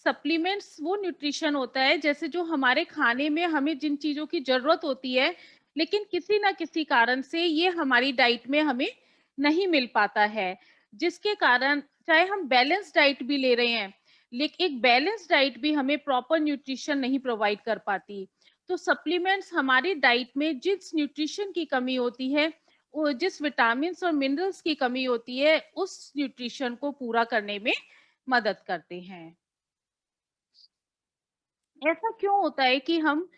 Supplements वो nutrition होता है जैसे जो हमारे खाने में हमें जिन चीज़ों की ज़रूरत होती है, लेकिन किसी न किसी कारण से ये हमारी डाइट में हमें नहीं मिल पाता है। जिसके कारण चाहे हम बैलेंस डाइट भी ले रहे हैं, लेकिन एक बैलेंस डाइट भी हमें प्रॉपर न्यूट्रिशन नहीं प्रोवाइड कर पाती। तो सप्लीमेंट्स हमारी डाइट में जिस न्यूट्रिशन की कमी होती है, वो जिस विटामिन्स और मिनरल्स की कमी होती है, उस न्यूट्रिशन को पूरा करने में मदद करते हैं। ऐसा क्यों होता है कि हम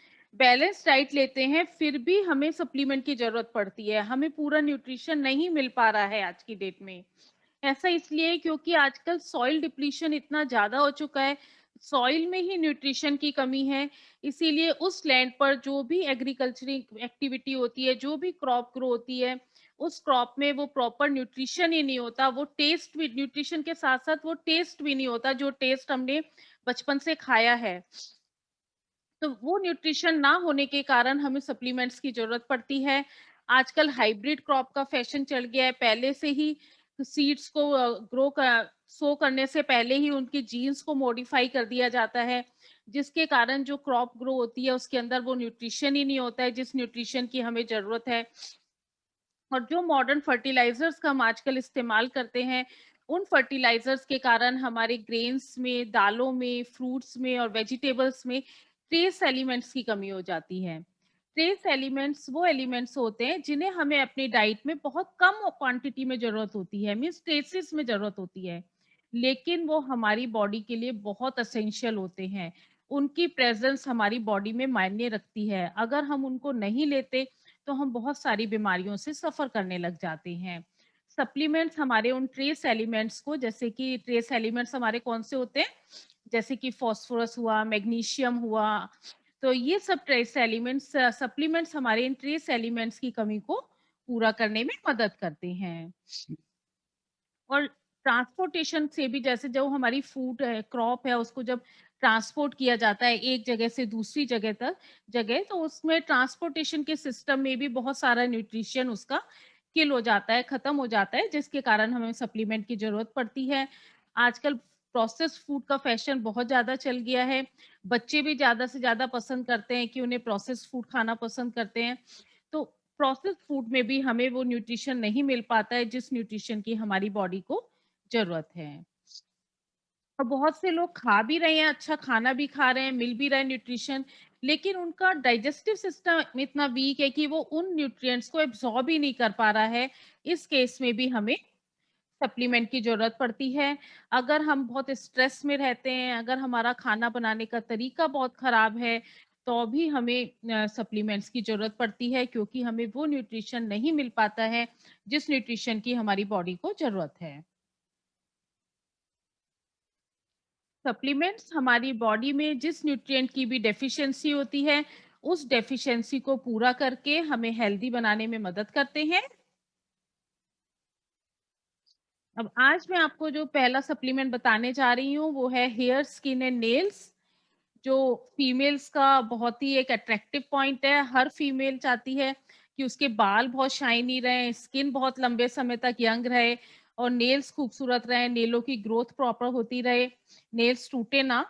बैलेंस डाइट लेते हैं फिर भी हमें सप्लीमेंट की जरूरत पड़ती है, हमें पूरा न्यूट्रिशन नहीं मिल पा रहा है आज की डेट में। ऐसा इसलिए क्योंकि आजकल सॉइल डिप्लीशन इतना ज्यादा हो चुका है, सॉइल में ही न्यूट्रिशन की कमी है। इसीलिए उस लैंड पर जो भी एग्रीकल्चरिंग एक्टिविटी होती है, जो भी क्रॉप ग्रो होती है, उस क्रॉप में वो प्रॉपर न्यूट्रिशन ही नहीं होता, वो टेस्ट भी, न्यूट्रिशन के साथ साथ वो टेस्ट भी नहीं होता जो टेस्ट हमने बचपन से खाया है। तो वो न्यूट्रिशन ना होने के कारण हमें सप्लीमेंट्स की ज़रूरत पड़ती है। आजकल हाइब्रिड क्रॉप का फैशन चल गया है, पहले से ही सीड्स को सो करने से पहले ही उनके जीन्स को मॉडिफाई कर दिया जाता है, जिसके कारण जो क्रॉप ग्रो होती है उसके अंदर वो न्यूट्रिशन ही नहीं होता है जिस न्यूट्रिशन की हमें ज़रूरत है। और जो मॉडर्न फर्टिलाइजर्स का हम आजकल इस्तेमाल करते हैं, उन फर्टिलाइजर्स के कारण हमारे ग्रेन्स में, दालों में, फ्रूट्स में और वेजिटेबल्स में ट्रेस एलिमेंट्स की कमी हो जाती है। ट्रेस एलिमेंट्स वो एलिमेंट्स होते हैं जिन्हें हमें अपनी डाइट में बहुत कम क्वांटिटी में जरूरत होती है, मीन्स ट्रेसेस में जरूरत होती है, लेकिन वो हमारी बॉडी के लिए बहुत असेंशियल होते हैं। उनकी प्रेजेंस हमारी बॉडी में मायने रखती है। अगर हम उनको नहीं लेते तो हम बहुत सारी बीमारियों से सफ़र करने लग जाते हैं। सप्लीमेंट्स हमारे उन ट्रेस एलिमेंट्स को, जैसे कि ट्रेस एलिमेंट्स हमारे कौन से होते हैं? जैसे कि फास्फोरस हुआ, मैग्नीशियम हुआ, तो ये सब ट्रेस एलिमेंट्स सप्लीमेंट्स हमारे इन ट्रेस एलिमेंट्स की कमी को पूरा करने में मदद करते हैं। और ट्रांसपोर्टेशन से भी, जैसे जो हमारी फूड है, क्रॉप है, उसको जब ट्रांसपोर्ट किया जाता है एक जगह से दूसरी जगह, तो उसमें ट्रांसपोर्टेशन के सिस्टम में भी बहुत सारा न्यूट्रिशन उसका किल हो जाता है, खत्म हो जाता है, जिसके कारण हमें सप्लीमेंट की जरूरत पड़ती है। आजकल प्रोसेस्ड फूड का फैशन बहुत ज्यादा चल गया है। बच्चे भी ज्यादा से ज्यादा पसंद करते हैं कि उन्हें प्रोसेस्ड फूड खाना पसंद करते हैं। तो प्रोसेस्ड फूड में भी हमें वो न्यूट्रिशन नहीं मिल पाता है जिस न्यूट्रिशन की हमारी बॉडी को जरूरत है। और बहुत से लोग खा भी रहे हैं, अच्छा खाना भी खा रहे हैं, मिल भी रहा है न्यूट्रिशन, लेकिन उनका डाइजेस्टिव सिस्टम इतना वीक है कि वो उन न्यूट्रिएंट्स को एब्सॉर्ब ही नहीं कर पा रहा है। इस केस में भी हमें सप्लीमेंट की ज़रूरत पड़ती है। अगर हम बहुत स्ट्रेस में रहते हैं, अगर हमारा खाना बनाने का तरीका बहुत खराब है, तो भी हमें सप्लीमेंट्स की ज़रूरत पड़ती है, क्योंकि हमें वो न्यूट्रिशन नहीं मिल पाता है, जिस न्यूट्रिशन की हमारी बॉडी को ज़रूरत है। सप्लीमेंट्स हमारी बॉडी में जिस न्यूट्रिएंट की भी डेफिशिएंसी होती है, उस डेफिशिएंसी को पूरा करके हमें हेल्दी बनाने में मदद करते हैं। अब आज मैं आपको जो पहला सप्लीमेंट बताने जा रही हूँ, वो है हेयर, स्किन एंड नेल्स, जो फीमेल्स का बहुत ही एक अट्रैक्टिव पॉइंट है। हर फीमेल चाहती है कि उसके बाल बहुत शाइनी रहें, स्किन बहुत लंबे समय तक यंग रहे और नेल्स खूबसूरत रहें, नेलों की ग्रोथ प्रॉपर होती रहे, नेल्स टूटे ना।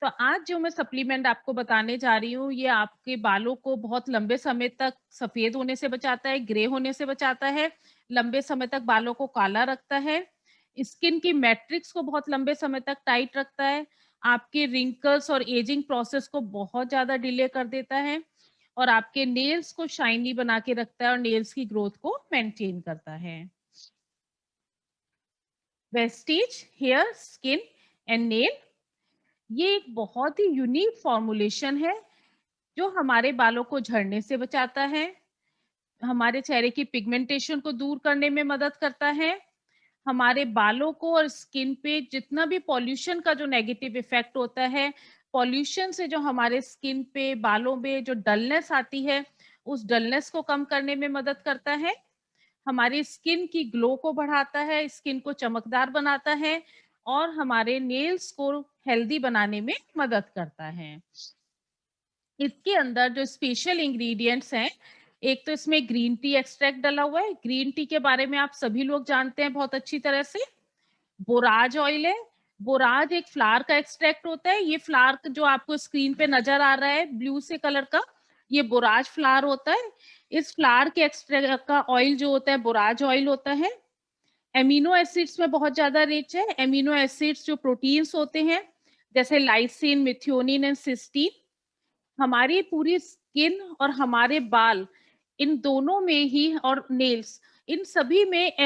तो आज जो मैं सप्लीमेंट आपको बताने जा रही हूँ, ये आपके बालों को बहुत लंबे समय तक सफेद होने से बचाता है, ग्रे होने से बचाता है, लंबे समय तक बालों को काला रखता है, स्किन की मैट्रिक्स को बहुत लंबे समय तक टाइट रखता है, आपके रिंकल्स और एजिंग प्रोसेस को बहुत ज़्यादा डिले कर देता है और आपके नेल्स को शाइनी बना के रखता है और नेल्स की ग्रोथ को मेंटेन करता है। Vestige hair, skin and nail, ये एक बहुत ही यूनिक फॉर्मूलेशन है जो हमारे बालों को झड़ने से बचाता है, हमारे चेहरे की पिगमेंटेशन को दूर करने में मदद करता है, हमारे बालों को और स्किन पे जितना भी पॉल्यूशन का जो नेगेटिव इफेक्ट होता है, पॉल्यूशन से जो हमारे स्किन पे, बालों में जो डलनेस आती है, उस डलनेस को कम करने में मदद करता है, हमारी स्किन की ग्लो को बढ़ाता है, स्किन को चमकदार बनाता है और हमारे नेल्स को हेल्दी बनाने में मदद करता है। इसके अंदर जो स्पेशल इंग्रेडिएंट्स हैं, एक तो इसमें ग्रीन टी एक्सट्रैक्ट डला हुआ है। ग्रीन टी के बारे में आप सभी लोग जानते हैं बहुत अच्छी तरह से। बोराज ऑयल है, बोराज एक फ्लावर का एक्सट्रैक्ट होता है। ये फ्लावर जो आपको स्क्रीन पे नजर आ रहा है ब्लू से कलर का, ये बोराज फ्लावर होता है। इस फ्लावर के एक्सट्रैक्ट का ऑयल जो होता है बोराज ऑयल होता है। एमिनो एसिड्स में बहुत ज्यादा रिच है। एमिनो एसिड्स जो प्रोटीन्स होते हैं जैसे लाइसिन, मिथ्योनिन एंड सिस्टीन, हमारी पूरी स्किन और हमारे बाल, इन दोनों में ही, और नेल्स, इन सभी में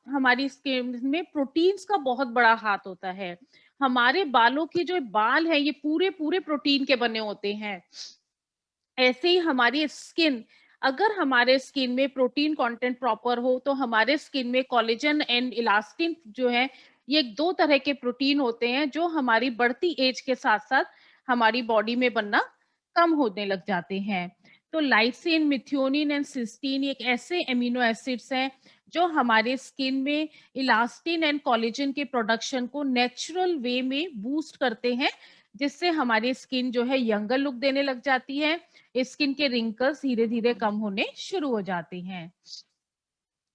हमारी स्किन में प्रोटीन्स का बहुत बड़ा हाथ होता है। हमारे बालों के जो बाल हैं ये पूरे पूरे प्रोटीन के बने होते हैं। ऐसे ही हमारी स्किन, अगर हमारे स्किन में प्रोटीन कंटेंट प्रॉपर हो तो हमारे स्किन में कोलेजन एंड इलास्टिन जो है, ये दो तरह के प्रोटीन होते हैं जो हमारी बढ़ती एज के साथ साथ हमारी बॉडी में बनना कम होने लग जाते हैं। तो लाइसिन, मिथ्योनिन एंड सिस्टीन एक ऐसे एमिनो एसिड्स हैं जो हमारे स्किन में इलास्टिन एंड कोलेजन के प्रोडक्शन को नेचुरल वे में बूस्ट करते हैं, जिससे हमारी स्किन जो है यंगर लुक देने लग जाती है। स्किन के रिंकल्स धीरे धीरे कम होने शुरू हो जाते हैं।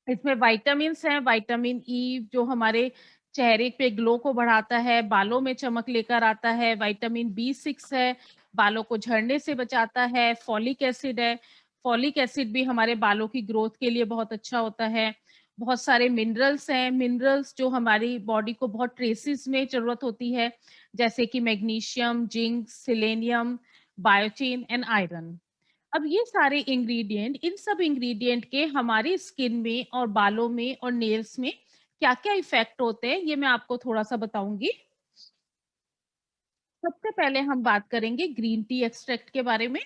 इसमें विटामिन हैं, विटामिन ई जो हमारे चेहरे पे ग्लो को बढ़ाता है, बालों में चमक लेकर आता है। विटामिन बी6 है, बालों को झड़ने से बचाता है। फॉलिक एसिड है, फॉलिक एसिड भी हमारे बालों की ग्रोथ के लिए बहुत अच्छा होता है। बहुत सारे मिनरल्स हैं, मिनरल्स जो हमारी बॉडी को बहुत ट्रेसेस में जरूरत होती है, जैसे कि magnesium, zinc, selenium, biotin and iron. अब ये सारे इंग्रेडिएंट, इन सब इंग्रेडिएंट के हमारी स्किन में और बालों में और नेल्स में क्या-क्या इफेक्ट होते हैं, ये मैं आपको थोड़ा-सा बताऊंगी। सबसे पहले हम बात करेंगे ग्रीन टी एक्सट्रैक्ट के बारे में।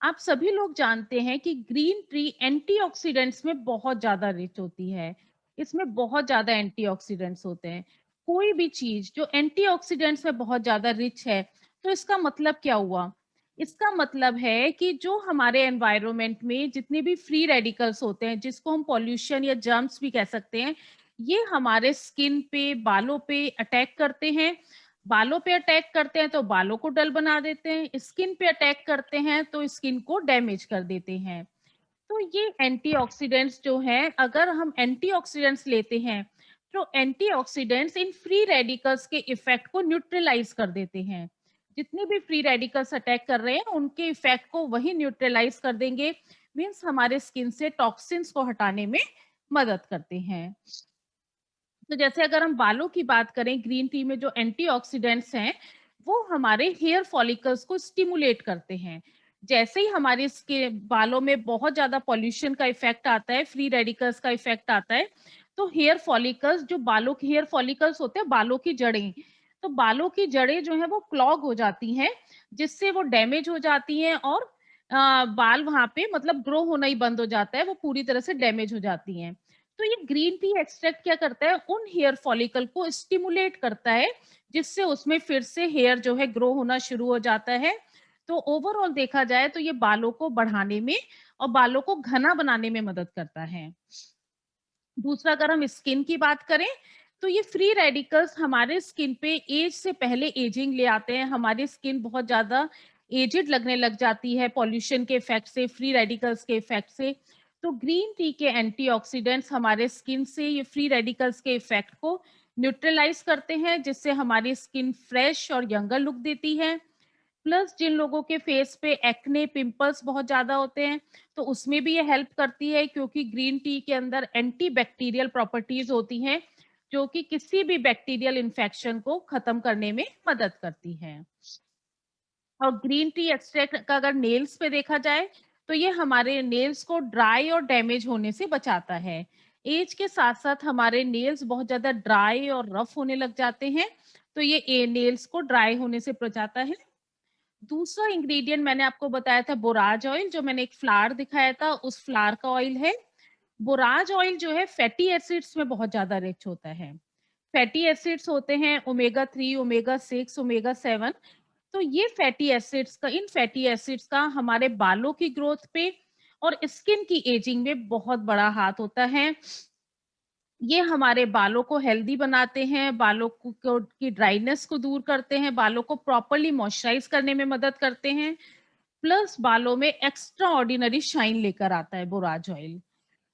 आप सभी लोग जानते हैं कि ग्रीन टी एंटीऑक्सीडेंट्स में बहुत ज्यादा रिच होती है। इसमें बहुत ज्यादा एंटीऑक्सीडेंट्स होते हैं। कोई भी चीज जो एंटीऑक्सीडेंट्स में बहुत ज्यादा रिच है, तो इसका मतलब क्या हुआ? इसका मतलब है कि जो हमारे एनवायरनमेंट में जितने भी फ्री रेडिकल्स होते हैं, जिसको हम पॉल्यूशन या जर्म्स भी कह सकते हैं, ये हमारे स्किन पे, बालों पे अटैक करते हैं। बालों पे अटैक करते हैं तो बालों को डल बना देते हैं, स्किन पे अटैक करते हैं तो स्किन को डैमेज कर देते हैं। तो ये एंटीऑक्सीडेंट्स जो हैं, अगर हम एंटीऑक्सीडेंट्स लेते हैं तो एंटीऑक्सीडेंट्स इन फ्री रेडिकल्स के इफेक्ट को न्यूट्रलाइज कर देते हैं। जितने भी फ्री रेडिकल्स अटैक कर रहे हैं उनके इफेक्ट को वही न्यूट्रलाइज कर देंगे। मींस हमारे स्किन से टॉक्सिन्स को हटाने में मदद करते हैं। तो जैसे अगर हम बालों की बात करें, ग्रीन टी में जो एंटीऑक्सीडेंट्स हैं, वो हमारे हेयर फॉलिकल्स को स्टिमुलेट करते हैं। जैसे ही हमारे इसके बालों में बहुत ज्यादा पॉल्यूशन का इफेक्ट आता है, फ्री रेडिकल्स का इफेक्ट आता है, तो हेयर फॉलिकल्स, जो बालों के हेयर फॉलिकल्स होते हैं, बालों की जड़ें, तो बालों की जड़ें जो है वो क्लॉग हो जाती हैं, जिससे वो डैमेज हो जाती हैं और बाल वहां पे मतलब ग्रो होना ही बंद हो जाता है, वो पूरी तरह से डैमेज हो जाती हैं। तो ये ग्रीन टी एक्सट्रैक्ट क्या करता है, उन हेयर फॉलिकल को स्टिमुलेट करता है, जिससे उसमें फिर से हेयर जो है ग्रो होना शुरू हो जाता है। तो ओवरऑल देखा जाए तो ये बालों को बढ़ाने में और बालों को घना बनाने में मदद करता है। दूसरा, अगर हम स्किन की बात करें, तो ये फ्री रेडिकल्स हमारे स्किन पे एज से पहले एजिंग ले आते हैं। हमारी स्किन बहुत ज्यादा एजिड लगने लग जाती है पॉल्यूशन के इफेक्ट से, फ्री रेडिकल्स के इफेक्ट से। तो ग्रीन टी के एंटीऑक्सीडेंट्स हमारे स्किन से ये फ्री रेडिकल्स के इफेक्ट को न्यूट्रलाइज करते हैं, जिससे हमारी स्किन फ्रेश और यंगर लुक देती है। प्लस जिन लोगों के फेस पे एक्ने, पिंपल्स बहुत ज्यादा होते हैं, तो उसमें भी ये हेल्प करती है, क्योंकि ग्रीन टी के अंदर एंटी बैक्टीरियल प्रॉपर्टीज होती हैं, जो कि किसी भी बैक्टीरियल इन्फेक्शन को खत्म करने में मदद करती हैं। और ग्रीन टी एक्सट्रैक्ट का अगर नेल्स पे देखा जाए, तो ये हमारे नेल्स को ड्राई और डैमेज होने से बचाता है। एज के साथ साथ हमारे नेल्स बहुत ज्यादा ड्राई और रफ होने लग जाते हैं, तो ये नेल्स को ड्राई होने से बचाता है। दूसरा इंग्रेडिएंट मैंने आपको बताया था बोराज ऑयल, जो मैंने एक फ्लावर दिखाया था, उस फ्लावर का ऑयल है। बोराज ऑयल जो है फैटी एसिड्स में बहुत ज्यादा रिच होता है। फैटी एसिड्स होते हैं ओमेगा 3, ओमेगा 6, ओमेगा 7। तो ये फैटी एसिड्स का, इन फैटी एसिड्स का हमारे बालों की ग्रोथ पे और स्किन की एजिंग में बहुत बड़ा हाथ होता है। ये हमारे बालों को हेल्दी बनाते हैं, बालों की ड्राइनेस को दूर करते हैं, बालों को प्रॉपरली मॉइस्चराइज करने में मदद करते हैं। प्लस बालों में एक्स्ट्रा ऑर्डिनरी शाइन लेकर आता है बोराज ऑयल।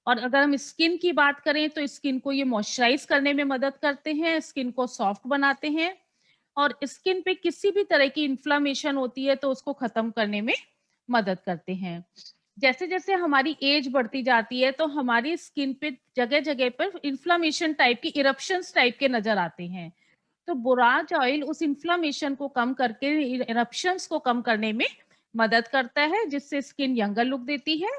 और अगर हम स्किन की बात करें, तो स्किन को ये मॉइस्चराइज करने में मदद करते हैं, स्किन को सॉफ्ट बनाते हैं। और स्किन पे किसी भी तरह की इन्फ्लेमेशन होती है तो उसको खत्म करने में मदद करते हैं। जैसे-जैसे हमारी एज बढ़ती जाती है तो हमारी स्किन पे जगह-जगह पर इन्फ्लेमेशन टाइप की इरप्शंस टाइप के नज़र आते हैं। तो बोराज ऑयल उस इन्फ्लेमेशन को कम करके इरप्शंस को कम करने में मदद करता है, जिससे स्किन यंगर लुक देती है।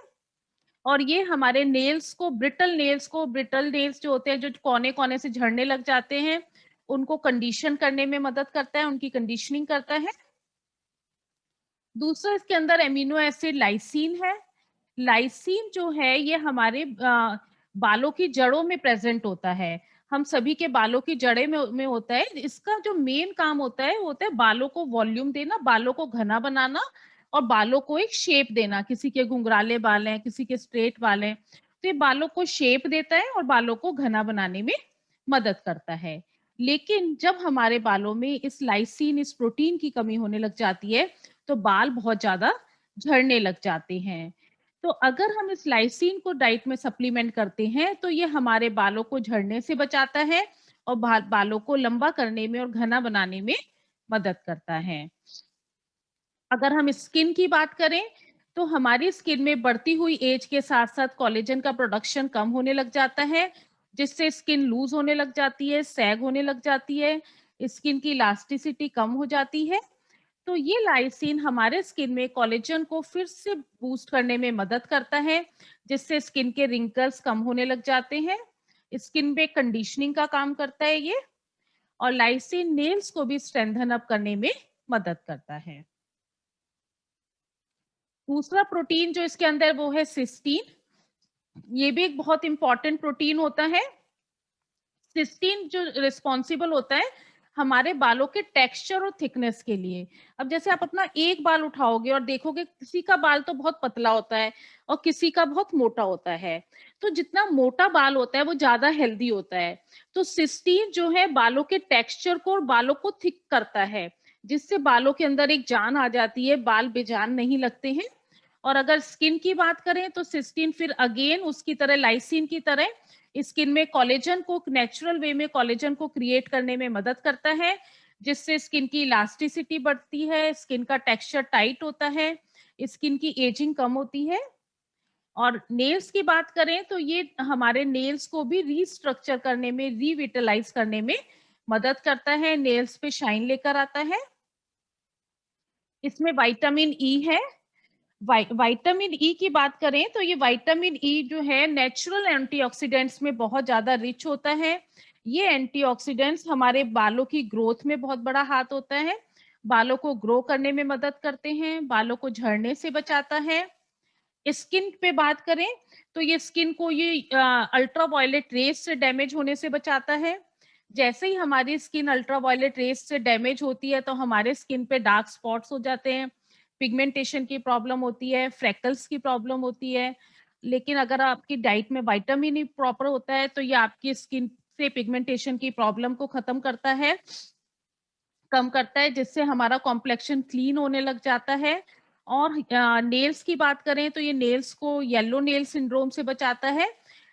और ये हमारे ब्रिटल नेल्स जो होते हैं, जो कोने-कोने से झड़ने लग जाते हैं, उनको कंडीशन करने में मदद करता है, उनकी कंडीशनिंग करता है। दूसरा इसके अंदर एमिनो एसिड लाइसिन है। लाइसिन जो है ये हमारे बालों की जड़ों में प्रेज़ेंट होता है। हम सभी के बालों की जड़ें में होता है। इसका जो मेन काम होता है, वो होता है बालों को वॉल्यूम देना, बालों को घना बनाना और बालों को एक शेप देना। किसी के घुंघराले बाल हैं, किसी के स्ट्रेट बाल हैं, तो ये बालों को शेप देता है और बालों को घना बनाने में मदद करता है। लेकिन जब हमारे बालों में इस लाइसिन, इस प्रोटीन की कमी होने लग जाती है, तो बाल बहुत ज़्यादा झड़ने लग जाते हैं। तो अगर हम इस लाइसिन को डाइट में सप्लीमेंट करते हैं, तो ये हमारे बालों को झड़ने से बचाता है और बालों को लंबा करने में और घना बनाने में मदद करता है। अगर हम स्किन की बात करें, तो हमारी स्किन में बढ़ती हुई एज के साथ-साथ कोलेजन का प्रोडक्शन कम होने लग जाता है, जिससे स्किन लूज़ होने लग जाती है, सैग होने लग जाती है, स्किन की इलास्टिसिटी कम हो जाती है। तो ये लाइसिन हमारे स्किन में कोलेजन को फिर से बूस्ट करने में मदद करता है, जिससे स्किन के रिंकल्स कम होने लग जाते हैं। स्किन पे कंडीशनिंग का काम करता है ये, और लाइसिन नेल्स को भी स्ट्रेंथन अप करने में मदद करता है। दूसरा प्रोटीन जो इसके अंदर वो है सिस्टीन। ये भी एक बहुत इंपॉर्टेंट प्रोटीन होता है। सिस्टीन जो रिस्पॉन्सिबल होता है हमारे बालों के टेक्सचर और थिकनेस के लिए। अब जैसे आप अपना एक बाल उठाओगे और देखोगे, किसी का बाल तो बहुत पतला होता है और किसी का बहुत मोटा होता है। तो जितना मोटा बाल होता है वो ज्यादा हेल्दी होता है। तो सिस्टीन जो है बालों के टेक्सचर को और बालों को थिक करता है, जिससे बालों के अंदर एक जान आ जाती है, बाल बेजान नहीं लगते हैं। और अगर स्किन की बात करें तो सिस्टीन फिर अगेन उसकी तरह, लाइसिन की तरह, स्किन में कोलेजन को नेचुरल वे में कोलेजन को क्रिएट करने में मदद करता है, जिससे स्किन की इलास्टिसिटी बढ़ती है, स्किन का टेक्सचर टाइट होता है, स्किन की एजिंग कम होती है। और नेल्स की बात करें तो ये हमारे नेल्स को भी रीस्ट्रक्चर करने में, रिविटलाइज करने में मदद करता है, नेल्स पे शाइन लेकर आता है। इसमें विटामिन ई है। विटामिन ई की बात करें तो ये विटामिन ई जो है नेचुरल एंटीऑक्सीडेंट्स में बहुत ज्यादा रिच होता है। ये एंटीऑक्सीडेंट्स हमारे बालों की ग्रोथ में बहुत बड़ा हाथ होता है, बालों को ग्रो करने में मदद करते हैं, बालों को झड़ने से बचाता है। स्किन पे बात करें तो ये स्किन को ये अल्ट्रा वायलेट रेस से डैमेज होने से बचाता है। जैसे ही हमारी स्किन अल्ट्रा वायलेट रेस से डैमेज होती है तो हमारे स्किन पे डार्क स्पॉट्स हो जाते हैं, पिगमेंटेशन की प्रॉब्लम होती है, फ्रेकल्स की प्रॉब्लम होती है। लेकिन अगर आपकी डाइट में विटामिन ई प्रॉपर होता है तो ये आपकी स्किन से पिगमेंटेशन की प्रॉब्लम को खत्म करता है, कम करता है, जिससे हमारा कॉम्प्लेक्शन क्लीन होने लग जाता है। और नेल्स की बात करें तो ये नेल्स को येलो नेल सिंड्रोम से बचाता है,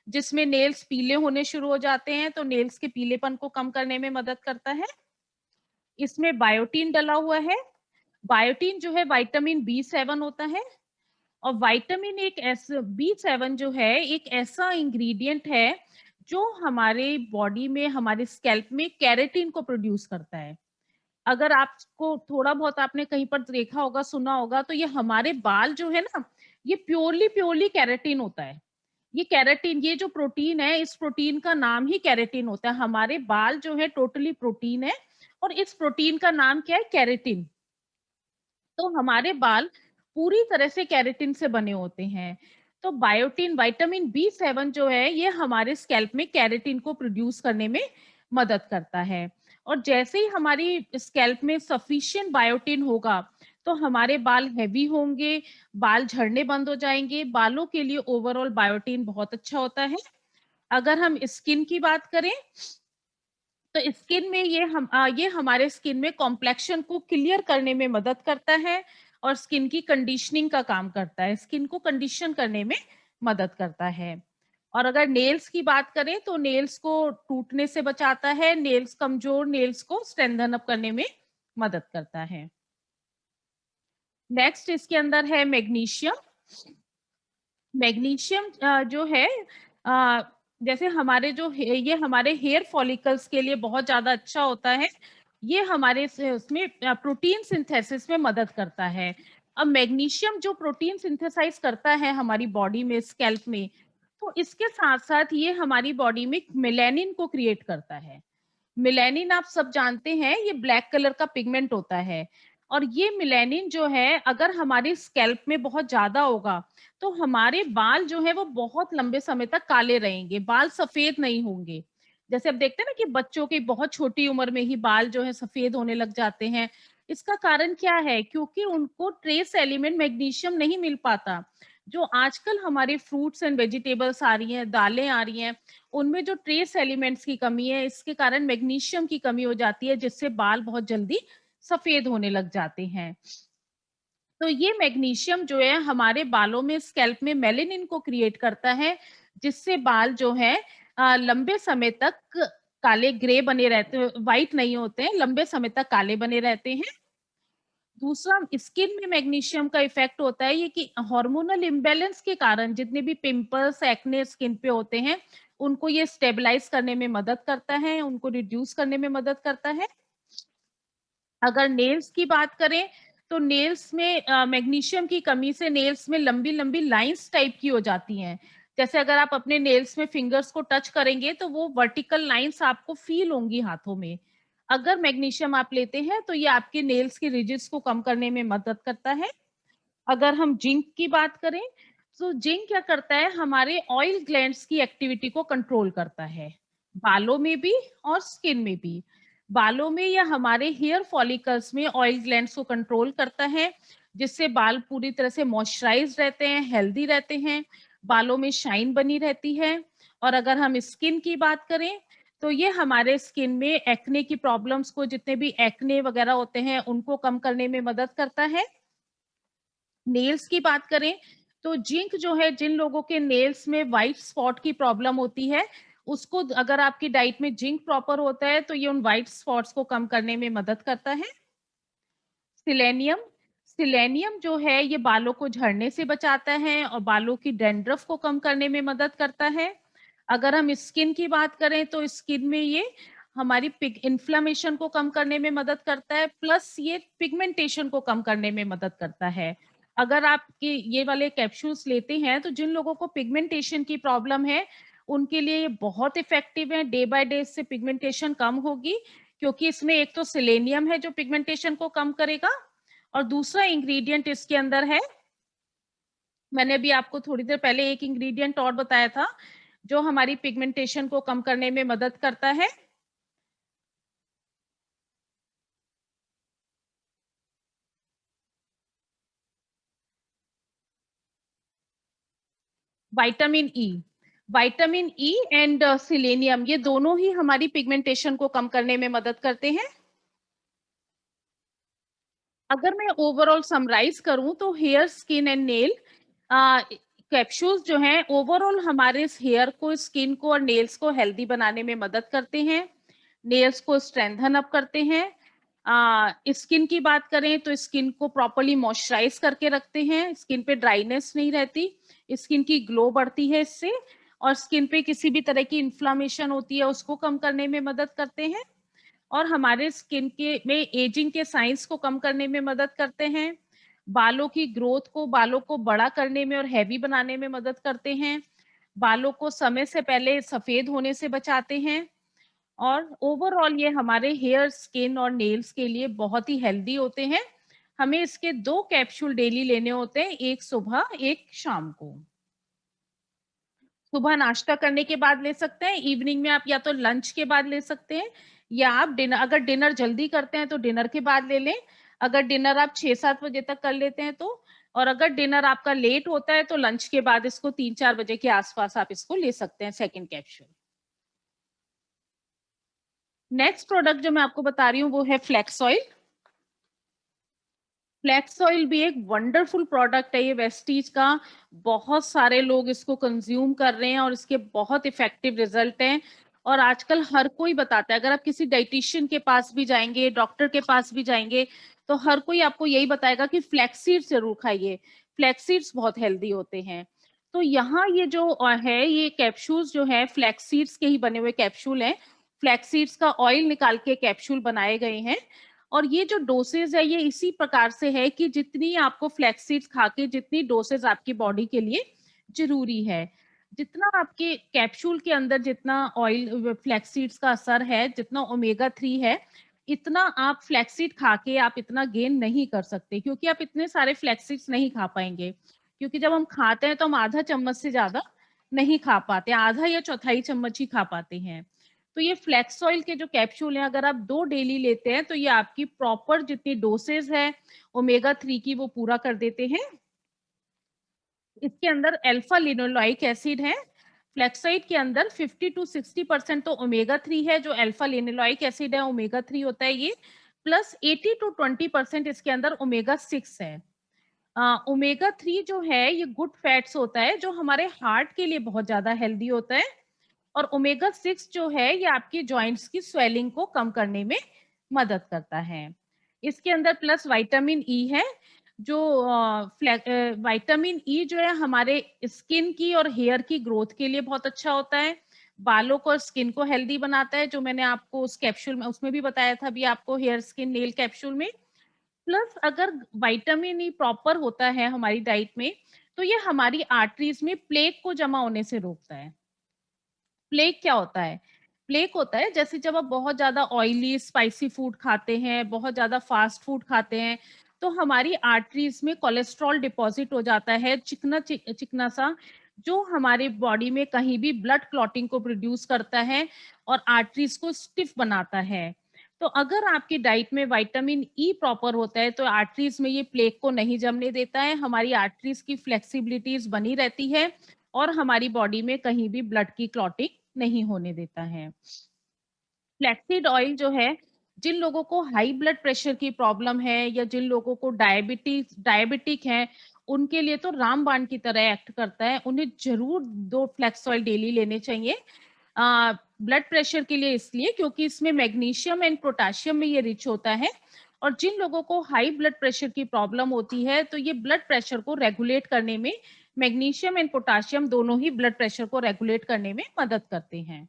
जिसमें नेल्स पीले होने शुरू हो जाते हैं, तो नेल्स के पीलेपन को कम करने में मदद करता है। इसमें बायोटीन डला हुआ है। बायोटीन जो है विटामिन बी7 होता है। और विटामिन एक ऐसा, बी7 जो है एक ऐसा इंग्रेडिएंट है जो हमारे बॉडी में, हमारे स्कैल्प में केराटिन को प्रोड्यूस करता है। अगर आपको थोड़ा बहुत आपने कहीं पर देखा होगा, सुना होगा, तो ये हमारे बाल जो है ना, ये प्योरली प्योरली केराटिन होता है। ये केराटिन, ये जो प्रोटीन है, इस प्रोटीन का नाम ही केराटिन होता है। हमारे बाल जो है टोटली प्रोटीन है और इस प्रोटीन का नाम क्या है? केराटिन। तो हमारे बाल पूरी तरह से केराटिन से बने होते हैं। तो बायोटिन, विटामिन बी7 जो है ये हमारे स्कैल्प में केराटिन को प्रोड्यूस करने में मदद करता है। और जैसे ही हमारी स्कैल्प में सफिशिएंट बायोटिन होगा तो हमारे बाल हेवी होंगे, बाल झड़ने बंद हो जाएंगे। बालों के लिए ओवरऑल बायोटिन बहुत अच्छा होता है। अगर हम स्किन की बात करें तो स्किन में ये हमारे स्किन में कॉम्प्लेक्शन को क्लियर करने में मदद करता है और स्किन की कंडीशनिंग का काम करता है, स्किन को कंडीशन करने में मदद करता है। और अगर नेल्स की बात करें तो नेल्स को टूटने से बचाता है, नेल्स कमजोर नेल्स को स्ट्रेंथन अप करने में मदद करता है। नेक्स्ट इसके अंदर है मैग्नीशियम। मैग्नीशियम जो है अ, जैसे हमारे ये हमारे हेयर फॉलिकल्स के लिए बहुत ज्यादा अच्छा होता है। ये हमारे उसमें प्रोटीन सिंथेसिस में मदद करता है। अब मैग्नीशियम जो प्रोटीन सिंथेसाइज करता है हमारी बॉडी में, स्कैल्प में, तो इसके साथ साथ ये हमारी बॉडी में मेलानिन को क्रिएट करता है। मेलानिन आप सब जानते हैं, ये ब्लैक कलर का पिगमेंट होता है। और ये मेलानिन जो है अगर हमारी स्कैल्प में बहुत ज्यादा होगा तो हमारे बाल जो है वो बहुत लंबे समय तक काले रहेंगे, बाल सफेद नहीं होंगे। जैसे अब देखते हैं ना कि बच्चों की बहुत छोटी उम्र में ही बाल जो है सफेद होने लग जाते हैं। इसका कारण क्या है? क्योंकि उनको ट्रेस एलिमेंट मैग्नीशियम नहीं मिल पाता। जो आजकल हमारे फ्रूट्स एंड वेजिटेबल्स आ रही हैं, दालें आ रही हैं, उनमें जो ट्रेस एलिमेंट्स की कमी है, इसके कारण मैग्नीशियम की कमी हो जाती है, जिससे बाल बहुत जल्दी सफेद होने लग जाते हैं। तो ये मैग्नीशियम जो है हमारे बालों में, स्कैल्प में मेलानिन को क्रिएट करता है, जिससे बाल जो है लंबे समय तक काले ग्रे बने रहते हैं, व्हाइट नहीं होते हैं, लंबे समय तक काले बने रहते हैं। दूसरा, स्किन में मैग्नीशियम का इफेक्ट होता है ये कि हार्मोनल इम्बैलेंस के कारण जितने भी पिंपल्स, एक्ने स्किन पे होते हैं, उनको ये स्टेबलाइज करने में मदद करता है, उनको रिड्यूस करने में मदद करता है। अगर नेल्स की बात करें तो नेल्स में मैग्नीशियम की कमी से नेल्स में लंबी लंबी लाइंस टाइप की हो जाती हैं। जैसे अगर आप अपने नेल्स में फिंगर्स को टच करेंगे तो वो वर्टिकल लाइंस आपको फील होंगी हाथों में। अगर मैग्नीशियम आप लेते हैं तो ये आपके नेल्स के रिजिड्स को कम करने में मदद करता है। अगर हम जिंक की बात करें तो जिंक क्या करता है, हमारे ऑयल ग्लैंड्स की एक्टिविटी को कंट्रोल करता है, बालों में भी और स्किन में भी। बालों में या हमारे हेयर फॉलिकल्स में ऑयल ग्लैंड्स को कंट्रोल करता है, जिससे बाल पूरी तरह से मॉइस्चराइज रहते हैं, हेल्दी रहते हैं, बालों में शाइन बनी रहती है। और अगर हम स्किन की बात करें तो ये हमारे स्किन में एक्ने की प्रॉब्लम्स को, जितने भी एक्ने वगैरह होते हैं, उनको कम करने में मदद करता है। नेल्स की बात करें तो जिंक जो है, जिन लोगों के नेल्स में व्हाइट स्पॉट की प्रॉब्लम होती है, उसको अगर आपकी डाइट में जिंक प्रॉपर होता है तो ये उन व्हाइट स्पॉट्स को कम करने में मदद करता है। सिलेनियम, सिलेनियम जो है ये बालों को झड़ने से बचाता है और बालों की डैंड्रफ को कम करने में मदद करता है। अगर हम स्किन की बात करें तो स्किन में ये हमारी पिग इन्फ्लेमेशन को कम करने में मदद करता है, प्लस ये पिगमेंटेशन को कम करने में मदद करता है। अगर आप ये वाले कैप्सूल्स लेते हैं तो जिन लोगों को पिगमेंटेशन की प्रॉब्लम है, उनके लिए ये बहुत इफेक्टिव है। डे बाय डे इससे पिगमेंटेशन कम होगी, क्योंकि इसमें एक तो सेलेनियम है जो पिगमेंटेशन को कम करेगा, और दूसरा इंग्रेडिएंट इसके अंदर है, मैंने अभी आपको थोड़ी देर पहले एक इंग्रेडिएंट और बताया था जो हमारी पिगमेंटेशन को कम करने में मदद करता है। Vitamin E, vitamin E and selenium, ये दोनों ही हमारी पिगमेंटेशन को कम करने में मदद करते हैं। अगर मैं ओवरऑल समराइज करूं तो hair, skin and nail capsules जो हैं ओवरऑल हमारे हेयर को, स्किन को और नेल्स को हेल्दी बनाने में मदद करते हैं, नेल्स को स्ट्रेंथन अप करते हैं। स्किन की बात करें तो स्किन को प्रॉपरली मॉइस्चराइज करके रखते हैं, स्किन पे ड्राइनेस नहीं रहती, स्किन की ग्लो बढ़ती है इससे, और स्किन पे किसी भी तरह की इन्फ्लामेशन होती है उसको कम करने में मदद करते हैं, और हमारे स्किन के में एजिंग के साइंस को कम करने में मदद करते हैं, बालों की ग्रोथ को, बालों को बड़ा करने में और हैवी बनाने में मदद करते हैं, बालों को समय से पहले सफेद होने से बचाते हैं, और ओवरऑल ये हमारे हेयर, स्किन और नेल्स के लिए बहुत ही हेल्दी होते हैं। हमें इसके 2 कैप्सूल डेली लेने होते हैं, एक सुबह एक शाम को। सुबह नाश्ता करने के बाद ले सकते हैं, इवनिंग में आप या तो लंच के बाद ले सकते हैं, या आप डिनर, अगर डिनर जल्दी करते हैं तो डिनर के बाद ले लें। अगर डिनर आप 6-7 बजे तक कर लेते हैं तो, और अगर डिनर आपका लेट होता है तो लंच के बाद इसको 3-4 बजे के आसपास आप इसको ले सकते हैं, सेकेंड कैप्सूल। नेक्स्ट प्रोडक्ट जो मैं आपको बता रही हूँ वो है फ्लेक्स ऑयल। फ्लैक्स ऑयल भी एक वंडरफुल प्रोडक्ट है ये वेस्टीज का। बहुत सारे लोग इसको कंज्यूम कर रहे हैं और इसके बहुत इफेक्टिव रिजल्ट हैं। और आजकल हर कोई बताता है, अगर आप किसी डाइटिशियन के पास भी जाएंगे, डॉक्टर के पास भी जाएंगे, तो हर कोई आपको यही बताएगा कि फ्लैक्स सीड्स जरूर खाइए, फ्लैक्स सीड्स बहुत हेल्दी होते हैं। तो यहाँ ये जो है, ये कैप्सूल्स जो है फ्लैक्स सीड्स के ही बने हुए कैप्सूल हैं। फ्लैक्स सीड्स का ऑयल निकाल के कैप्सूल बनाए गए हैं। और ये जो डोसेज है, ये इसी प्रकार से है कि जितनी आपको फ्लैक्स सीड्स खा के जितनी डोसेज आपकी बॉडी के लिए जरूरी है, जितना आपके कैप्सूल के अंदर जितना ऑयल फ्लैक्स सीड्स का असर है, जितना ओमेगा 3 है, इतना आप फ्लैक्स सीड खा के आप इतना गेन नहीं कर सकते, क्योंकि आप इतने सारे फ्लैक्स सीड्स नहीं खा पाएंगे। क्योंकि जब हम खाते हैं तो हम आधा चम्मच से ज्यादा नहीं खा पाते, आधा या चौथाई चम्मच ही खा पाते हैं। तो ये फ्लैक्स ऑयल के जो कैप्सूल हैं, अगर आप 2 डेली लेते हैं तो ये आपकी प्रॉपर जितनी डोसेज है ओमेगा 3 की वो पूरा कर देते हैं। इसके अंदर अल्फा लिनोलोइक एसिड है। फ्लैक्साइड के अंदर 50 to 60% तो ओमेगा 3 है, जो अल्फा लिनोलोइक एसिड है ओमेगा 3 होता है ये, प्लस 80 to 20% इसके अंदर ओमेगा 6 है। ओमेगा 3 जो है ये गुड फैट्स होता है, जो हमारे हार्ट के लिए बहुत ज्यादा हेल्दी होता है। और ओमेगा 6 जो है ये आपके जॉइंट्स की स्वेलिंग को कम करने में मदद करता है। इसके अंदर प्लस विटामिन ई है, जो विटामिन ई जो है हमारे स्किन की और हेयर की ग्रोथ के लिए बहुत अच्छा होता है। बालों को और स्किन को हेल्दी बनाता है, जो मैंने आपको उस कैप्सूल में उसमें भी बताया था अभी आपको, हेयर स्किन नेल कैप्सूल में। प्लस अगर विटामिन ई प्रॉपर होता है हमारी डाइट में, तो ये हमारी आर्टरीज में प्लेक को जमा होने से रोकता है। प्लेक क्या होता है? प्लेक होता है जैसे जब आप बहुत ज्यादा ऑयली स्पाइसी फूड खाते हैं, बहुत ज्यादा फास्ट फूड खाते हैं, तो हमारी आर्टरीज में कोलेस्ट्रॉल डिपॉजिट हो जाता है, चिकना चिकना सा, जो हमारे बॉडी में कहीं भी ब्लड क्लॉटिंग को प्रोड्यूस करता है और आर्टरीज को स्टिफ बनाता है। तो अगर आपकी डाइट में विटामिन ई प्रॉपर होता है तो आर्टरीज में ये प्लेक को नहीं जमने देता है, हमारी आर्टरीज की फ्लेक्सिबिलिटीज बनी रहती है और हमारी बॉडी में कहीं भी ब्लड की क्लॉटिंग नहीं होने देता है। फ्लैक्सीड ऑयल जो है, जिन लोगों को हाई ब्लड प्रेशर की प्रॉब्लम है या जिन लोगों को डायबिटिक है, उनके लिए तो रामबाण की तरह एक्ट करता है। उन्हें जरूर 2 फ्लैक्स ऑयल डेली लेने चाहिए। ब्लड प्रेशर के लिए इसलिए क्योंकि इसमें मैग्नीशियम एंड पोटाशियम में ये रिच होता है। और जिन लोगों को हाई ब्लड प्रेशर की प्रॉब्लम होती है, तो ये ब्लड प्रेशर को रेगुलेट करने में, मैग्नीशियम एंड पोटाशियम दोनों ही ब्लड प्रेशर को रेगुलेट करने में मदद करते हैं।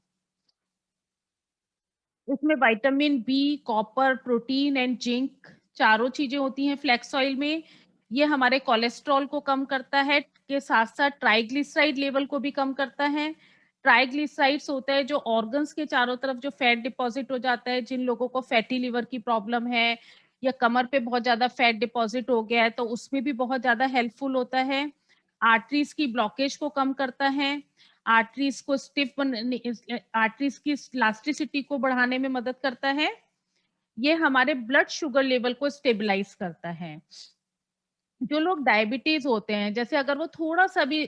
इसमें vitamin B, copper, protein and zinc चारों चीजें होती हैं फ्लैक्स ऑयल में। ये हमारे कोलेस्ट्रॉल को कम करता है, के साथ साथ ट्राइग्लिसराइड लेवल को भी कम करता है। ट्राइग्लिसराइड्स होता है जो ऑर्गन्स के चारों तरफ जो फैट डिपॉजिट हो जाता है, जिन लोगों को फैटी लिवर की प्रॉब्लम है या कमर पे बहुत ज्यादा फैट डिपॉजिट हो गया है, तो उसमें भी बहुत ज्यादा हेल्पफुल होता है। आर्टरीज की ब्लॉकेज को कम करता है, आर्टरीज को आर्टरीज की इलास्टिसिटी को बढ़ाने में मदद करता है। ये हमारे ब्लड शुगर लेवल को स्टेबलाइज करता है। जो लोग डायबिटीज होते हैं, जैसे अगर वो थोड़ा सा भी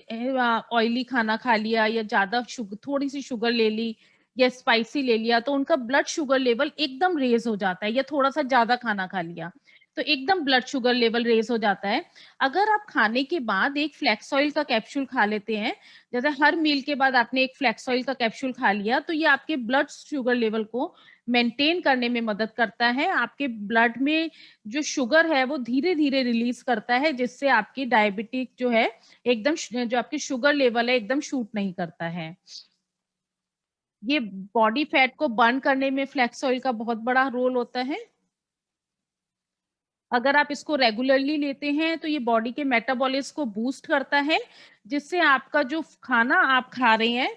ऑयली खाना खा लिया या ज्यादा थोड़ी सी शुगर ले ली या स्पाइसी ले लिया, तो उनका ब्लड शुगर लेवल एकदम रेज हो जाता है। या थोड़ा सा ज्यादा खाना खा लिया तो एकदम ब्लड शुगर लेवल रेज हो जाता है। अगर आप खाने के बाद एक फ्लैक्स ऑयल का कैप्सूल खा लेते हैं, जैसे हर मील के बाद आपने एक फ्लैक्स ऑयल का कैप्सूल खा लिया, तो ये आपके ब्लड शुगर लेवल को मेंटेन करने में मदद करता है। आपके ब्लड में जो शुगर है वो धीरे धीरे रिलीज करता है, जिससे आपकी डायबिटिक जो है एकदम जो आपकी शुगर लेवल है एकदम शूट नहीं करता है। ये बॉडी फैट को बर्न करने में फ्लैक्स ऑयल का बहुत बड़ा रोल होता है। अगर आप इसको रेगुलरली लेते हैं तो ये बॉडी के मेटाबॉलिज्म को बूस्ट करता है, जिससे आपका जो खाना आप खा रहे हैं,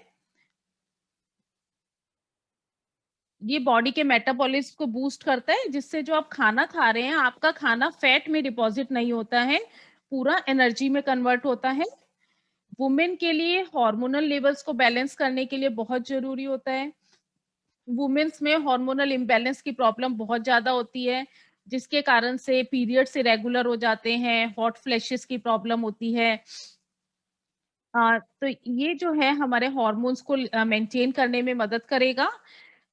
ये बॉडी के मेटाबॉलिज्म को बूस्ट करता है, जिससे जो आप खाना खा रहे हैं, आपका खाना फैट में डिपॉजिट नहीं होता है, पूरा एनर्जी में कन्वर्ट होता है। वुमेन के लिए हार्मोनल लेवल्स को बैलेंस करने के लिए बहुत जरूरी होता है। वुमेन्स में हार्मोनल इम्बैलेंस की प्रॉब्लम बहुत ज्यादा होती है, जिसके कारण से पीरियड्स इरेगुलर हो जाते हैं, हॉट फ्लैशेस की प्रॉब्लम होती है। तो ये जो है हमारे हार्मोन्स को मेंटेन करने में मदद करेगा।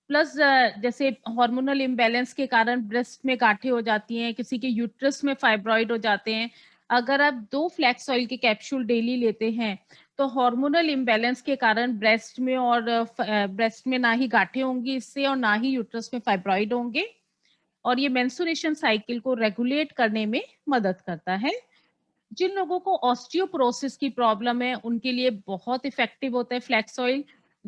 प्लस जैसे हार्मोनल इम्बैलेंस के कारण ब्रेस्ट में गांठें हो जाती हैं, किसी के यूट्रस में फाइब्रॉइड हो जाते हैं। अगर आप 2 फ्लैक्स ऑयल के कैप्सूल डेली लेते हैं तो हार्मोनल इम्बैलेंस के कारण ब्रेस्ट में और ब्रेस्ट में ना ही गांठें होंगी इससे, और ना ही यूट्रस में फाइब्रॉइड होंगे, और ये मेंस्ट्रुएशन साइकिल को रेगुलेट करने में मदद करता है। जिन लोगों को ऑस्टियोपोरोसिस की प्रॉब्लम है उनके लिए बहुत इफेक्टिव होता है फ्लैक्स ऑयल।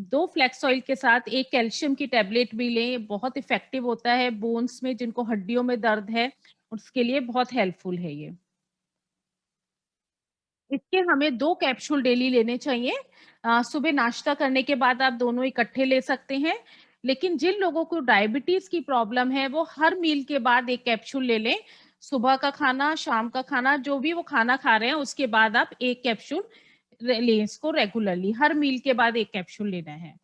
2 फ्लैक्स ऑयल के साथ एक कैल्शियम की टैबलेट भी लें, बहुत इफेक्टिव होता है बोन्स में, जिनको हड्डियों में दर्द है उसके लिए बहुत हेल्पफुल है ये। इसके हमें 2 कैप्सूल डेली लेने चाहिए। सुबह नाश्ता करने के बाद आप दोनों इकट्ठे ले सकते हैं। लेकिन जिन लोगों को डायबिटीज की प्रॉब्लम है वो हर मील के बाद 1 कैप्सूल ले लें। सुबह का खाना, शाम का खाना, जो भी वो खाना खा रहे हैं उसके बाद आप 1 कैप्सूल लें, इसको रेगुलरली हर मील के बाद 1 कैप्सूल लेना है।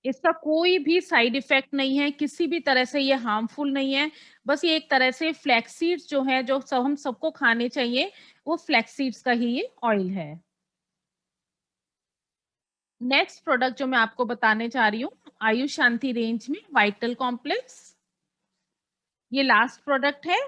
इसका कोई भी साइड इफेक्ट नहीं है, किसी भी तरह से ये हार्मफुल नहीं है। बस ये एक तरह से फ्लैक्स सीड्स जो है, जो सब हम सबको खाने चाहिए, वो फ्लैक्स सीड्स का ही ये ऑयल है। नेक्स्ट प्रोडक्ट जो मैं आपको बताने जा रही हूँ, आयुष शांति रेंज में वाइटल कॉम्प्लेक्स, ये लास्ट प्रोडक्ट है।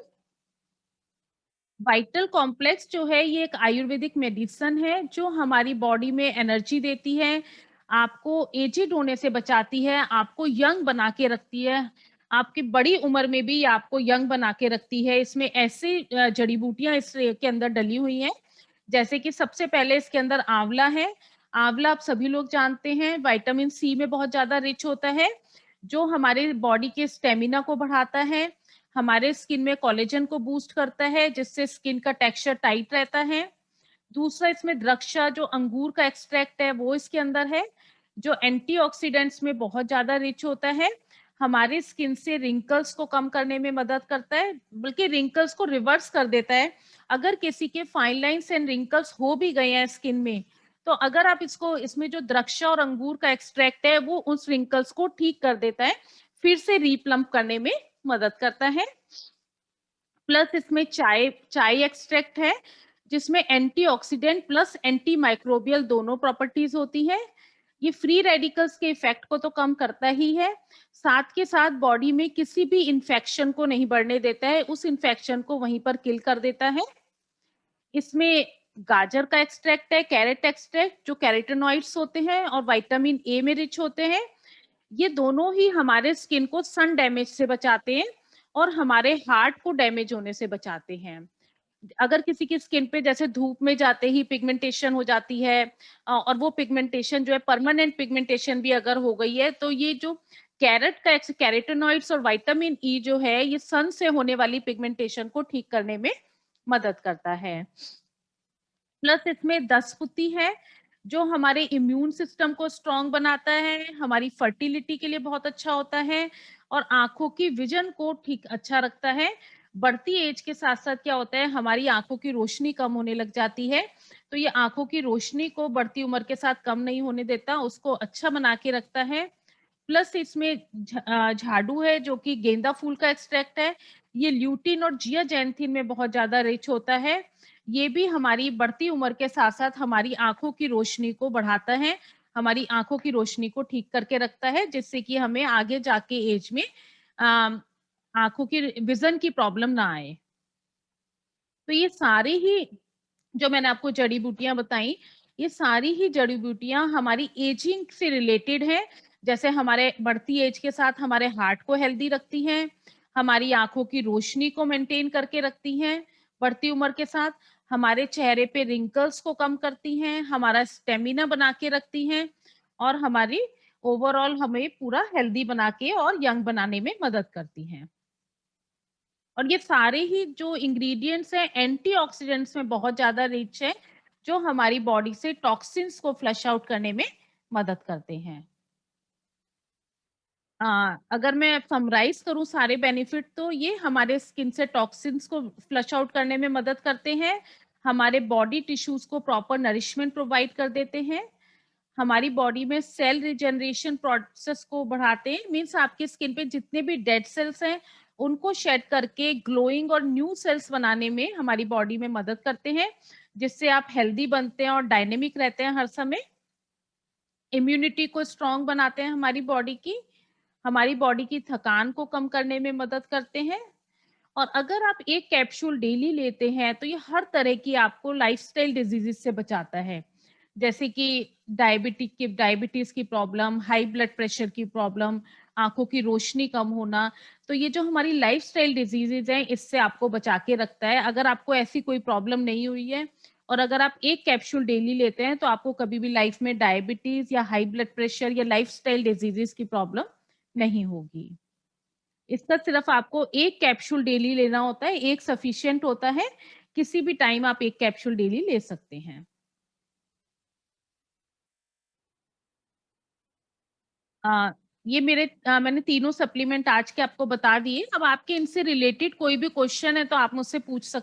वाइटल कॉम्प्लेक्स जो है ये एक आयुर्वेदिक मेडिसिन है जो हमारी बॉडी में एनर्जी देती है, आपको एजिड होने से बचाती है, आपको यंग बना के रखती है, आपकी बड़ी उम्र में भी आपको यंग बना के रखती है। इसमें ऐसी जड़ी बूटियां इसके अंदर डली हुई हैं, जैसे कि सबसे पहले इसके अंदर आंवला है। आंवला आप सभी लोग जानते हैं विटामिन सी में बहुत ज्यादा रिच होता है, जो हमारे बॉडी के स्टेमिना को बढ़ाता है, हमारे स्किन में कोलेजन को बूस्ट करता है जिससे स्किन का टेक्सचर टाइट रहता है। दूसरा, इसमें द्रक्षा जो अंगूर का एक्सट्रैक्ट है वो इसके अंदर है, जो एंटीऑक्सीडेंट्स में बहुत ज्यादा रिच होता है, हमारे स्किन से रिंकल्स को कम करने में मदद करता है, बल्कि रिंकल्स को रिवर्स कर देता है। अगर किसी के फाइन लाइंस एंड रिंकल्स हो भी गए हैं स्किन में, तो अगर आप इसको, इसमें जो द्रक्षा और अंगूर का एक्सट्रैक्ट है वो उस रिंकल्स को ठीक कर देता है, फिर से रीप्लम्प करने में मदद करता है। प्लस इसमें चाय चाय एक्सट्रैक्ट है जिसमें एंटीऑक्सीडेंट प्लस एंटी माइक्रोबियल दोनों प्रॉपर्टीज होती है। ये फ्री रेडिकल्स के इफेक्ट को तो कम करता ही है, साथ के साथ बॉडी में किसी भी इंफेक्शन को नहीं बढ़ने देता है, उस इंफेक्शन को वहीं पर किल कर देता है। इसमें गाजर का एक्सट्रैक्ट है, कैरेट एक्सट्रैक्ट, जो कैरोटेनॉइड्स होते हैं और विटामिन ए में रिच होते हैं। ये दोनों ही हमारे स्किन को सन डैमेज से बचाते हैं और हमारे हार्ट को डैमेज होने से बचाते हैं। अगर किसी की स्किन पे जैसे धूप में जाते ही पिगमेंटेशन हो जाती है, और वो पिगमेंटेशन जो है परमानेंट पिगमेंटेशन भी अगर हो गई है, तो ये जो कैरेट का कैरोटेनॉइड्स और विटामिन ई जो है ये सन से होने वाली पिगमेंटेशन को ठीक करने में मदद करता है। प्लस इसमें दसपुती है जो हमारे इम्यून सिस्टम को स्ट्रांग बनाता है, हमारी फर्टिलिटी के लिए बहुत अच्छा होता है, और आंखों की विजन को ठीक अच्छा रखता है। बढ़ती एज के साथ साथ क्या होता है, हमारी आंखों की रोशनी कम होने लग जाती है, तो ये आंखों की रोशनी को बढ़ती उम्र के साथ कम नहीं होने देता, उसको अच्छा बना के रखता है। प्लस इसमें झाड़ू है जो कि गेंदा फूल का एक्सट्रैक्ट है, ये ल्यूटिन और जियाजेंथिन में बहुत ज्यादा रिच होता है। ये भी हमारी बढ़ती उम्र के साथ साथ हमारी आंखों की रोशनी को बढ़ाता है, हमारी आंखों की रोशनी को ठीक करके रखता है, जिससे कि हमें आगे जाके एज में आंखों की विजन की प्रॉब्लम ना आए। तो ये सारी ही जो मैंने आपको जड़ी बूटियां बताई, ये सारी ही जड़ी बूटियां हमारी एजिंग से रिलेटेड है। जैसे हमारे बढ़ती एज के साथ हमारे हार्ट को हेल्दी रखती हैं, हमारी आंखों की रोशनी को मेंटेन करके रखती हैं, बढ़ती उम्र के साथ हमारे चेहरे पे रिंकल्स को कम करती हैं, हमारा स्टेमिना बना के रखती हैं, और हमारी ओवरऑल हमें पूरा हेल्दी बना के और यंग बनाने में मदद करती हैं। और ये सारे ही जो इंग्रेडिएंट्स हैं एंटीऑक्सीडेंट्स में बहुत ज्यादा रिच है, जो हमारी बॉडी से टॉक्सिन्स को फ्लश आउट करने में मदद करते हैं। अगर मैं समराइज करूं सारे बेनिफिट, तो ये हमारे स्किन से टॉक्सिन्स को फ्लश आउट करने में मदद करते हैं, हमारे बॉडी टिश्यूज को प्रॉपर नरिशमेंट प्रोवाइड कर देते हैं, हमारी बॉडी में सेल रिजेनरेशन प्रोसेस को बढ़ाते हैं, मीन्स आपकी स्किन पे जितने भी डेड सेल्स हैं उनको शेड करके ग्लोइंग और न्यू सेल्स बनाने में हमारी बॉडी में मदद करते हैं, जिससे आप हेल्दी बनते हैं और डायनेमिक रहते हैं हर समय। इम्यूनिटी को स्ट्रॉन्ग बनाते हैं हमारी बॉडी की थकान को कम करने में मदद करते हैं। और अगर आप एक कैप्सूल डेली लेते हैं तो ये हर तरह की आपको लाइफस्टाइल डिजीजेस से बचाता है। जैसे कि डायबिटीज की प्रॉब्लम, हाई ब्लड प्रेशर की प्रॉब्लम, आंखों की रोशनी कम होना। तो ये जो हमारी लाइफस्टाइल डिजीजेज हैं इससे आपको बचा के रखता है। अगर आपको ऐसी कोई प्रॉब्लम नहीं हुई है और अगर आप एक कैप्सूल डेली लेते हैं तो आपको कभी भी लाइफ में डायबिटीज या हाई ब्लड प्रेशर या लाइफस्टाइल डिजीजेस की प्रॉब्लम नहीं होगी। इसका सिर्फ आपको एक कैप्सूल डेली लेना होता है, एक सफिशिएंट होता है। किसी भी टाइम आप एक कैप्सूल डेली ले सकते हैं। अ, मैंने तीनों सप्लीमेंट आज के आपको बता दिए। अब आपके इनसे रिलेटेड कोई भी क्वेश्चन है तो आप मुझसे पूछ सकते